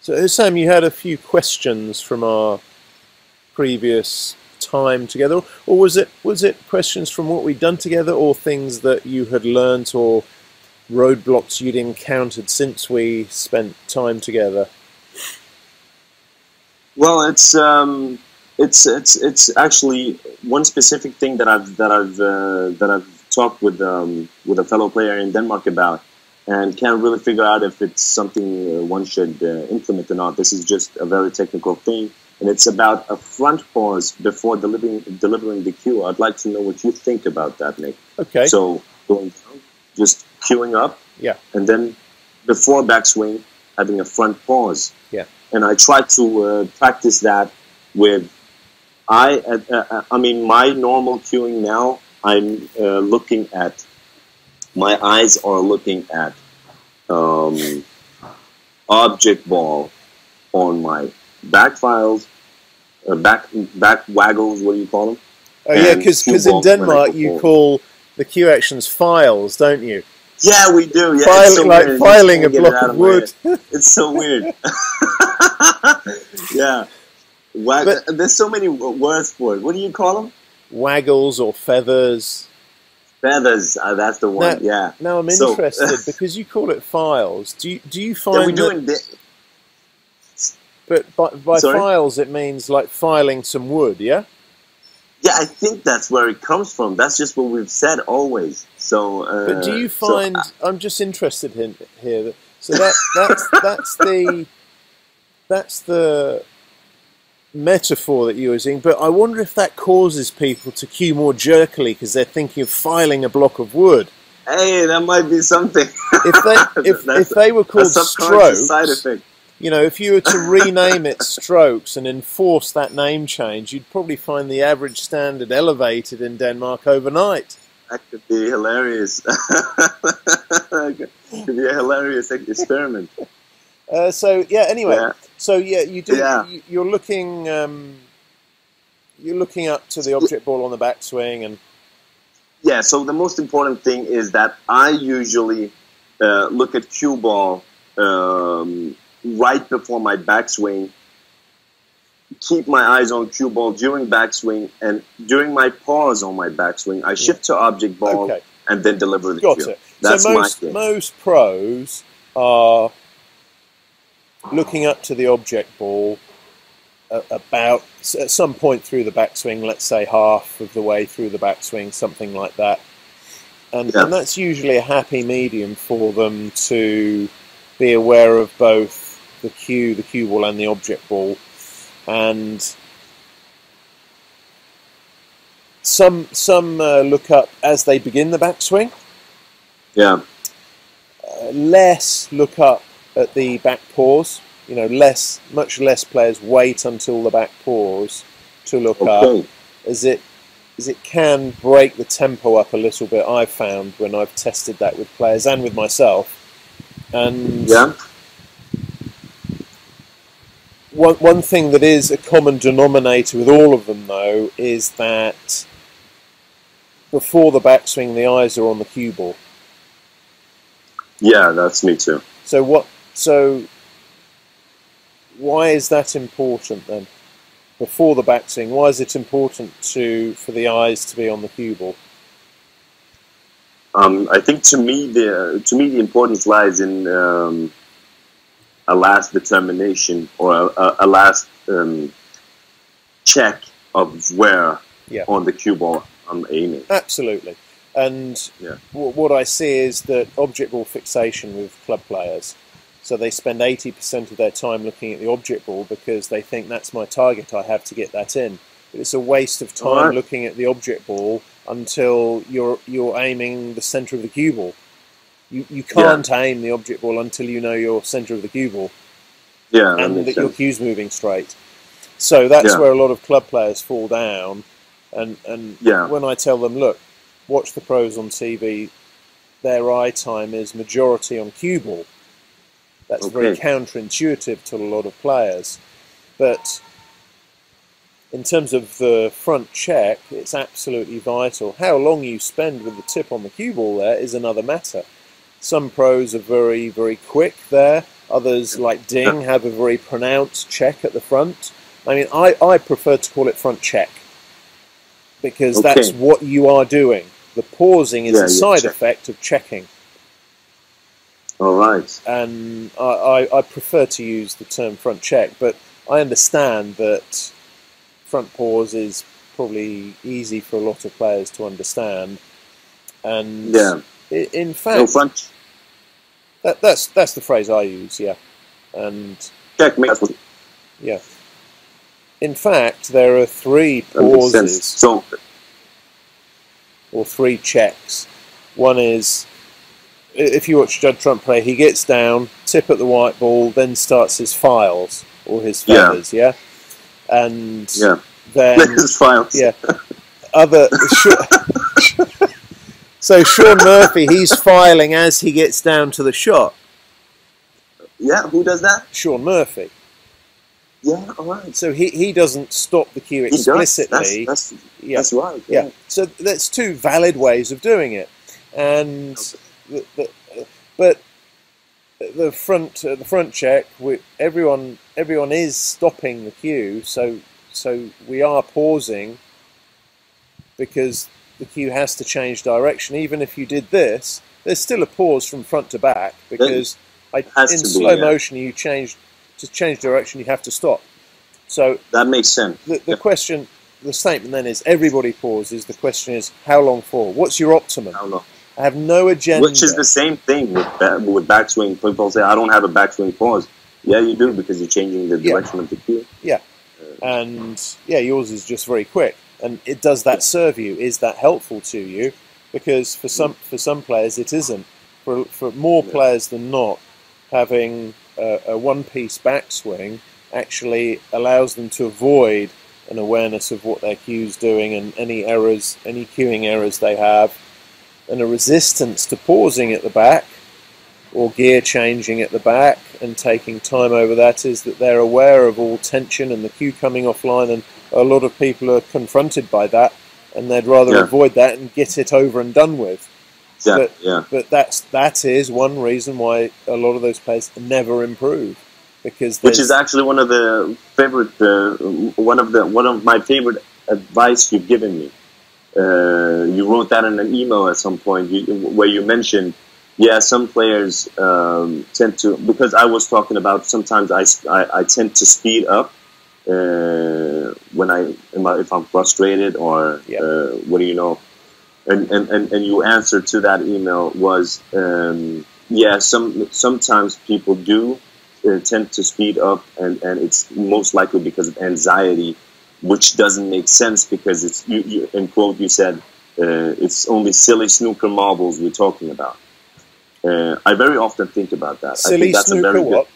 So Sam, you had a few questions from our previous time together, or was it questions from what we'd done together, or things that you had learnt, or roadblocks you'd encountered since we spent time together? Well, it's actually one specific thing that I've talked with a fellow player in Denmark about, and can't really figure out if it's something one should implement or not. This is just a very technical thing, and it's about a front pause before delivering the cue. I'd like to know what you think about that, Nick. Okay. So going down, just queuing up, Yeah. and then before backswing, having a front pause. Yeah. And I try to practice that with my normal cueing now. I'm looking at. My eyes are looking at object ball on my back files, back waggles. What do you call them? Oh yeah, because in Denmark you call the cue actions files, don't you? Yeah, we do. Yeah, it's so like weird. filing a block of wood. It's so weird. Yeah, there's so many words for it. What do you call them? Waggles or feathers. Feathers, that's the one. Yeah. Now I'm interested because you call it files. Do you find we do But by files it means like filing some wood, yeah? Yeah, I think that's where it comes from. That's just what we've said always. So. But do you find? I'm just interested in here. So that's the metaphor that you're using, but I wonder if that causes people to cue more jerkily because they're thinking of filing a block of wood. Hey, that might be something. If they were called strokes, side effect. You know, if you were to rename it strokes and enforce that name change, you'd probably find the average standard elevated in Denmark overnight. That could be hilarious. Could be a hilarious experiment. So yeah. Anyway, yeah. So yeah, you do. Yeah. You're looking up to the object ball on the backswing, and yeah. So the most important thing is that I usually look at cue ball right before my backswing. Keep my eyes on cue ball during backswing, and during my pause on my backswing, I shift to object ball and then deliver the cue. Got it. That's so most pros are looking up to the object ball about at some point through the backswing, let's say half of the way through the backswing, something like that. And that's usually a happy medium for them to be aware of both the cue ball and the object ball. And some look up as they begin the backswing. Yeah. Less look up at the back pause. You know, much less players wait until the back pause to look up, as it can break the tempo up a little bit. I've found when I've tested that with players and with myself. And one thing that is a common denominator with all of them, though, is that before the backswing, the eyes are on the cue ball. Yeah, that's me too. So why is that important then? Before the backswing, why is it important for the eyes to be on the cue ball? I think to me the importance lies in a last determination or a last check of where on the cue ball I'm aiming. Absolutely. And what I see is that object ball fixation with club players. So they spend 80% of their time looking at the object ball because they think that's my target, I have to get that in. But it's a waste of time looking at the object ball until you're aiming the centre of the cue ball. You can't aim the object ball until you know your centre of the cue ball. Yeah, and that your cue's moving straight. So that's where a lot of club players fall down. And when I tell them, look, watch the pros on TV, their eye time is majority on cue ball. That's very counterintuitive to a lot of players. But in terms of the front check, it's absolutely vital. How long you spend with the tip on the cue ball there is another matter. Some pros are very, very quick there, Others, like Ding, have a very pronounced check at the front. I mean, I prefer to call it front check, because that's what you are doing. The pausing is a side effect of checking. All right. And I prefer to use the term front check, but I understand that front pause is probably easy for a lot of players to understand. And in fact, no front. That's the phrase I use, yeah. And checkmate. Yeah. In fact, there are 3 pauses, or 3 checks. One is, if you watch Judd Trump play, he gets down, tip at the white ball, then starts his files, or his feathers, and then his files. So Sean Murphy, he's filing as he gets down to the shot. Yeah, who does that? Sean Murphy. Yeah, all right. So he doesn't stop the cue explicitly. That's right. Yeah. So that's 2 valid ways of doing it, and but the front check, everyone is stopping the cue. So we are pausing because the cue has to change direction. Even if you did this, there's still a pause from front to back, because in slow motion you change. To change direction, you have to stop. So that makes sense. The question, the statement then is, everybody pauses. The question is, how long for? What's your optimum? How long? I have no agenda. Which is the same thing with backswing. People say, I don't have a backswing pause. Yeah, you do, because you're changing the direction of the cue. Yeah. And yours is just very quick. And it does that serve you? Is that helpful to you? Because for some players it isn't. For more players than not, having a one-piece backswing actually allows them to avoid an awareness of what their cue's doing and any errors, any cueing errors they have, and a resistance to pausing at the back or gear changing at the back and taking time over that, is that they're aware of all tension and the cue coming offline, and a lot of people are confronted by that, and they'd rather avoid that and get it over and done with. But that is one reason why a lot of those players never improve, because which is actually one of the favorite one of my favorite advice you've given me. You wrote that in an email at some point where you mentioned, some players tend to, because I was talking about sometimes I tend to speed up if I'm frustrated or what do you know. And your answer to that email was, sometimes people do tend to speed up, and it's most likely because of anxiety, which doesn't make sense, because it's you in quote you said it's only silly snooker marbles we're talking about. I very often think about that. Silly I think that's snooker a very what?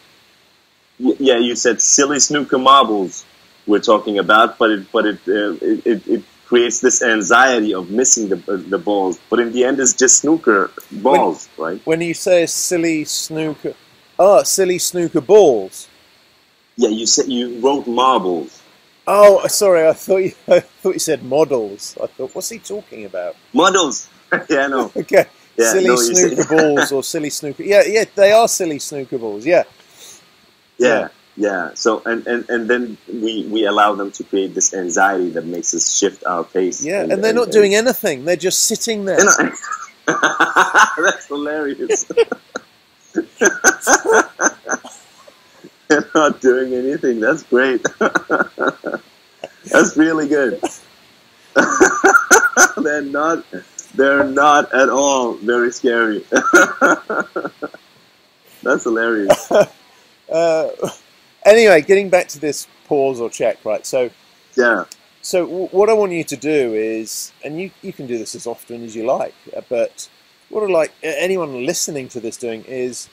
Good, you said silly snooker marbles we're talking about, but it creates this anxiety of missing the balls, but in the end it's just snooker balls, right? When you say silly snooker, silly snooker balls. Yeah, you wrote marbles. Oh, sorry, I thought you said models. I thought, what's he talking about? Models. Yeah, no. Okay. Yeah, silly snooker balls or silly snooker. Yeah, they are silly snooker balls. Yeah. So and then we allow them to create this anxiety that makes us shift our pace. Yeah, and they're not doing anything. They're just sitting there. That's hilarious. They're not doing anything. That's great. That's really good. They're not at all very scary. That's hilarious. Anyway, getting back to this pause or check, right? So what I want you to do is, and you can do this as often as you like, but what I'd like anyone listening to this doing is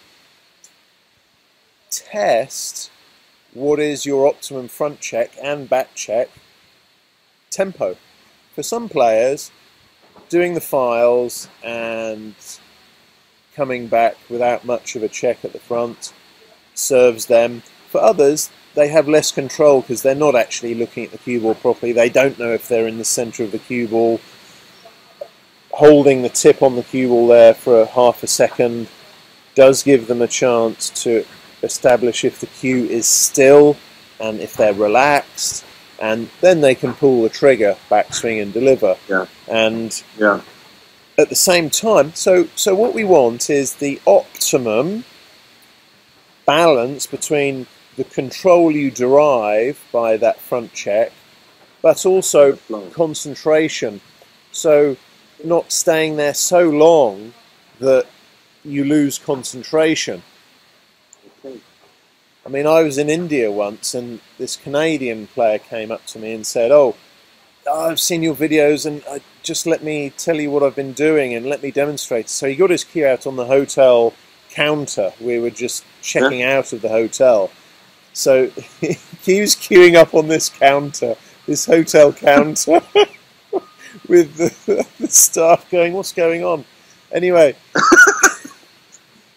test what is your optimum front check and back check tempo. For some players, doing the files and coming back without much of a check at the front serves them. For others, they have less control because they're not actually looking at the cue ball properly. They don't know if they're in the center of the cue ball. Holding the tip on the cue ball there for half a second does give them a chance to establish if the cue is still and if they're relaxed, and then they can pull the trigger, backswing and deliver. And at the same time, so what we want is the optimum balance between the control you derive by that front check, but also concentration. So not staying there so long that you lose concentration. I mean, I was in India once, and this Canadian player came up to me and said, "Oh, I've seen your videos, and just let me tell you what I've been doing, and let me demonstrate." So he got his cue out on the hotel counter. We were just checking out of the hotel. So he was queuing up on this counter, this hotel counter, with the staff going, "What's going on?" Anyway,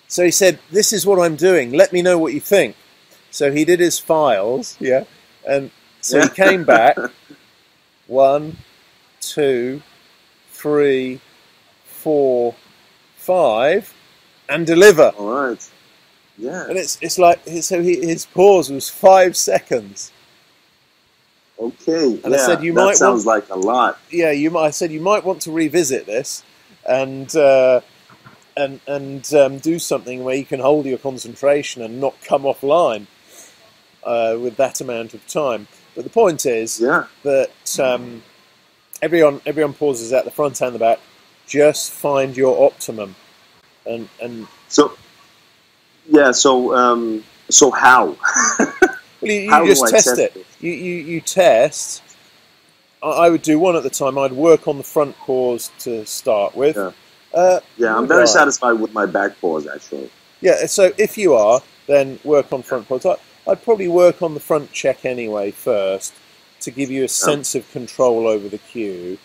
so he said, "This is what I'm doing. Let me know what you think." So he did his files, and so he came back, 1, 2, 3, 4, 5, and deliver. All right. Yeah. And it's like, so his pause was 5 seconds. Okay. And I said, that sounds like a lot. Yeah, I said you might want to revisit this, and do something where you can hold your concentration and not come offline with that amount of time. But the point is that everyone pauses at the front and the back. Just find your optimum, and so so how? Well, you just test it. You test. I would do one at the time. I'd work on the front pause to start with. I'm very satisfied with my back pause, actually. Yeah, so if you are, then work on front pause. I'd probably work on the front check anyway first to give you a sense of control over the cue.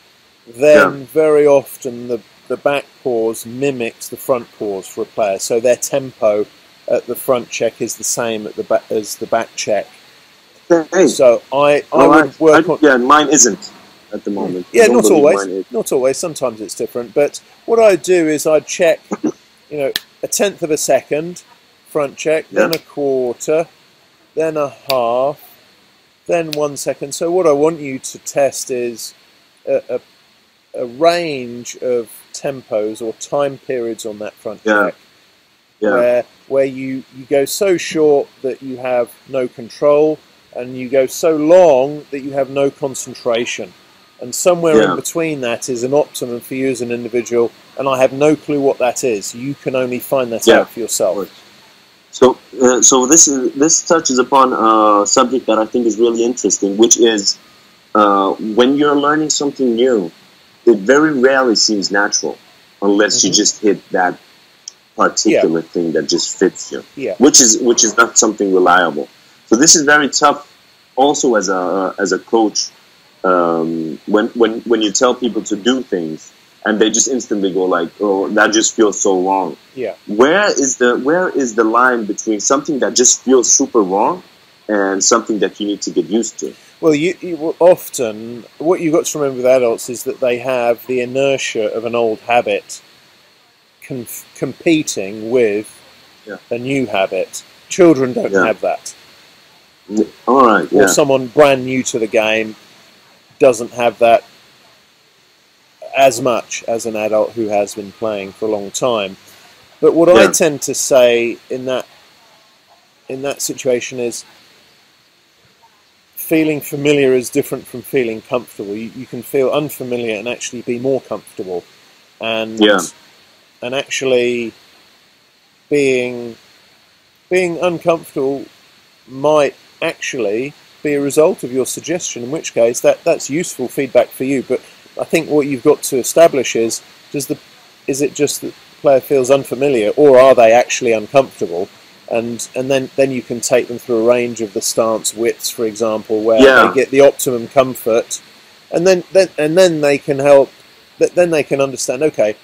Then very often the back pause mimics the front pause for a player, so their tempo at the front check is the same at the back as the back check. Hey. So I would work on... Yeah, mine isn't at the moment. Yeah, not always. Not always. Sometimes it's different. But what I'd do is I'd check, a tenth of a second, front check, then a quarter, then a half, then 1 second. So what I want you to test is a range of tempos or time periods on that front check. Where you go so short that you have no control, and you go so long that you have no concentration. And somewhere in between that is an optimum for you as an individual, and I have no clue what that is. You can only find that out for yourself. So this touches upon a subject that I think is really interesting, which is when you're learning something new, it very rarely seems natural unless you just hit that particular thing that just fits you, which is not something reliable. So this is very tough, also as a coach, when you tell people to do things and they just instantly go like, "Oh, that just feels so wrong." Where is the line between something that just feels super wrong and something that you need to get used to? Well, you often, what you've got to remember with adults is that they have the inertia of an old habit competing with a new habit. Children don't have that. All right. Or someone brand new to the game doesn't have that as much as an adult who has been playing for a long time. But what I tend to say in that situation is, feeling familiar is different from feeling comfortable. You can feel unfamiliar and actually be more comfortable, and actually being uncomfortable might actually be a result of your suggestion, in which case that's useful feedback for you. But I think what you've got to establish is it just that the player feels unfamiliar, or are they actually uncomfortable? And then you can take them through a range of the stance widths, for example, where they get the optimum comfort, and then they can help. Then they can understand, okay,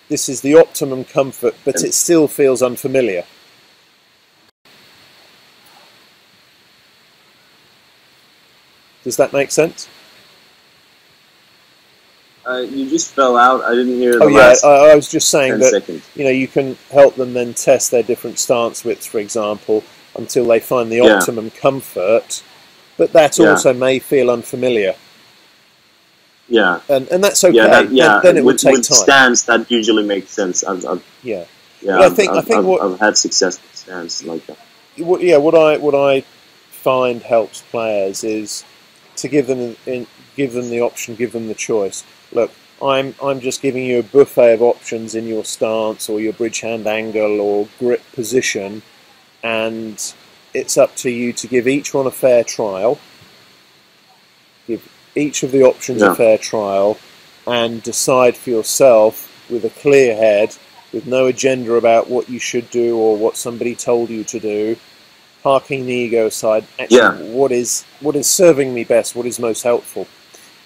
this is the optimum comfort, but it still feels unfamiliar. Does that make sense? You just fell out. I didn't hear the last. Oh yeah, I was just saying that seconds. You can help them then test their different stance widths, for example, until they find the optimum comfort. But that also may feel unfamiliar. Yeah. And that's okay. Then it would take with time. Stance, that usually makes sense. I've had success with stance like that. What I find helps players is to give them the option, give them the choice. Look, I'm just giving you a buffet of options in your stance or your bridge hand angle or grip position, and it's up to you to give each one a fair trial. Give each of the options a fair trial, and decide for yourself with a clear head, with no agenda about what you should do or what somebody told you to do, parking the ego aside. Actually, what is serving me best? What is most helpful?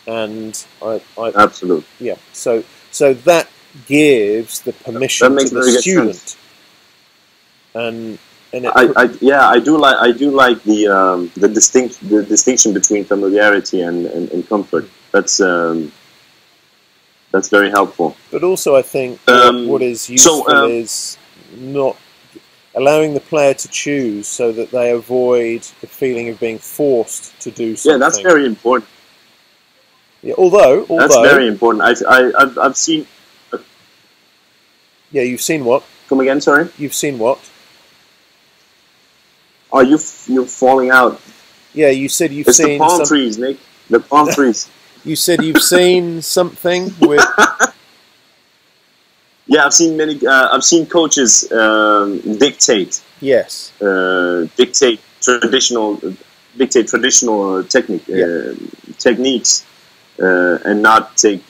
And I absolutely So that gives the permission to the student. And I do like the distinction between familiarity and comfort. That's very helpful. But also, I think what is useful is not allowing the player to choose, so that they avoid the feeling of being forced to do something. Yeah, that's very important. Yeah, although that's very important. I've seen. Yeah, you've seen what? Come again, sorry. You've seen what? Oh, you're falling out. Yeah, you said you've seen. It's the palm trees, Nick. The palm trees. You said you've seen something with. Yeah, I've seen many. I've seen coaches dictate. Yes. Dictate traditional techniques, and not take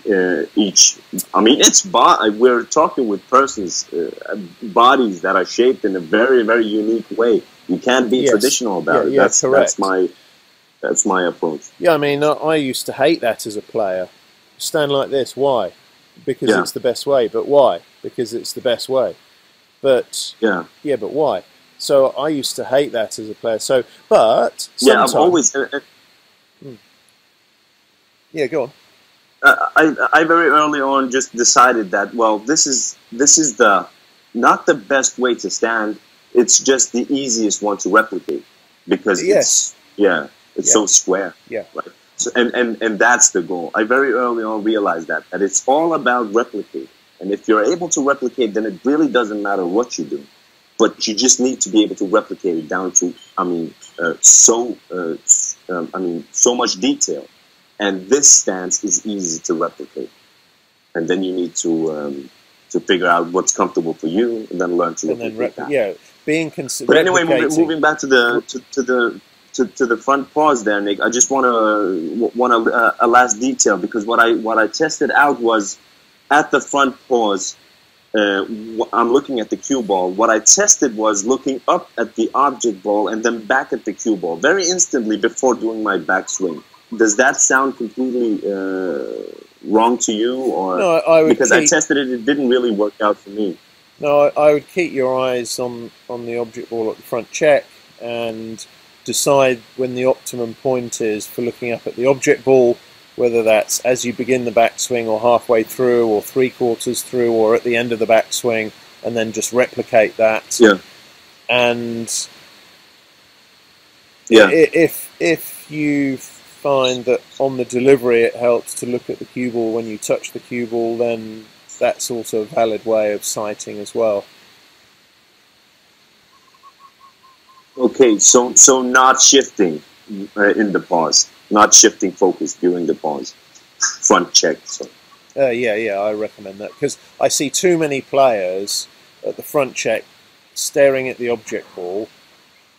each. I mean, we're talking with persons' bodies that are shaped in a very, very unique way. You can't be traditional about it. That's correct. That's my approach. Yeah, I mean, I used to hate that as a player. Stand like this. Why? Because it's the best way. But why? Because it's the best way. But but why? So I used to hate that as a player. So, but sometimes, I've always. Yeah, go on. I very early on just decided that this is not the best way to stand. It's just the easiest one to replicate because it's so square. Yeah. Right. So, and that's the goal. I very early on realized that it's all about replicating. And if you're able to replicate, then it really doesn't matter what you do. But you just need to be able to replicate it down to, so much detail. And this stance is easy to replicate. And then you need to figure out what's comfortable for you, and then learn to replicate that. Yeah, But anyway, moving back to the front pause there, Nick. I just want a last detail, because what I tested out was at the front pause. I'm looking at the cue ball. What I tested was looking up at the object ball and then back at the cue ball very instantly before doing my backswing. Does that sound completely wrong to you, or no? Because I tested it, it didn't really work out for me. No, I would keep your eyes on the object ball at the front check and decide when the optimum point is for looking up at the object ball, whether that's as you begin the backswing or halfway through or 3/4 through or at the end of the backswing, and then just replicate that. Yeah. And if you find that on the delivery it helps to look at the cue ball when you touch the cue ball, then that's also a valid way of sighting as well. Okay, so not shifting in the pause, not shifting focus during the pause, front check. So. I recommend that, because I see too many players at the front check staring at the object ball,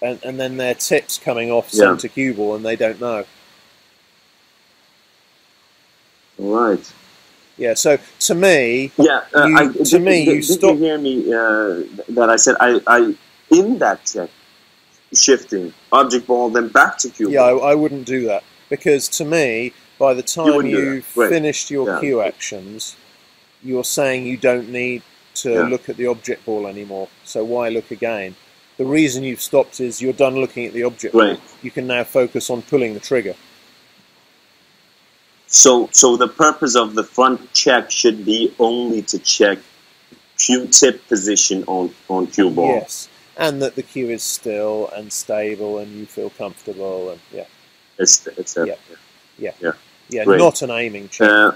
and then their tips coming off centre cue ball, and they don't know. All right. Yeah. So to me, you stop. Did you hear me? That I said I in that check, shifting object ball, then back to cue ball. Yeah, I wouldn't do that, because to me, by the time you've finished your cue actions, you're saying you don't need to look at the object ball anymore. So why look again? The reason you've stopped is you're done looking at the object ball. You can now focus on pulling the trigger. So the purpose of the front check should be only to check cue tip position on cue ball. Yes, and that the cue is still and stable, and you feel comfortable, and yeah. Yeah. Not an aiming check.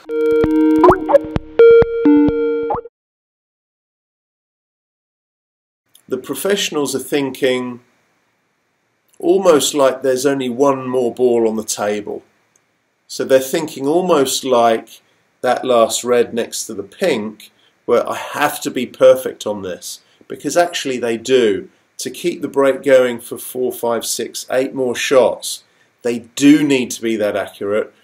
The professionals are thinking almost like there's only one more ball on the table. So they're thinking almost like that last red next to the pink, where I have to be perfect on this, because actually they do. To keep the break going for 4, 5, 6, 8 more shots, they do need to be that accurate.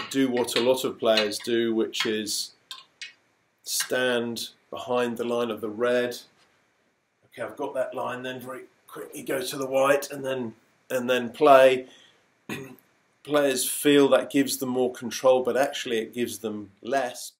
Do what a lot of players do, which is stand behind the line of the red. Okay, I've got that line, then very quickly go to the white and then play. Players feel that gives them more control, but actually it gives them less.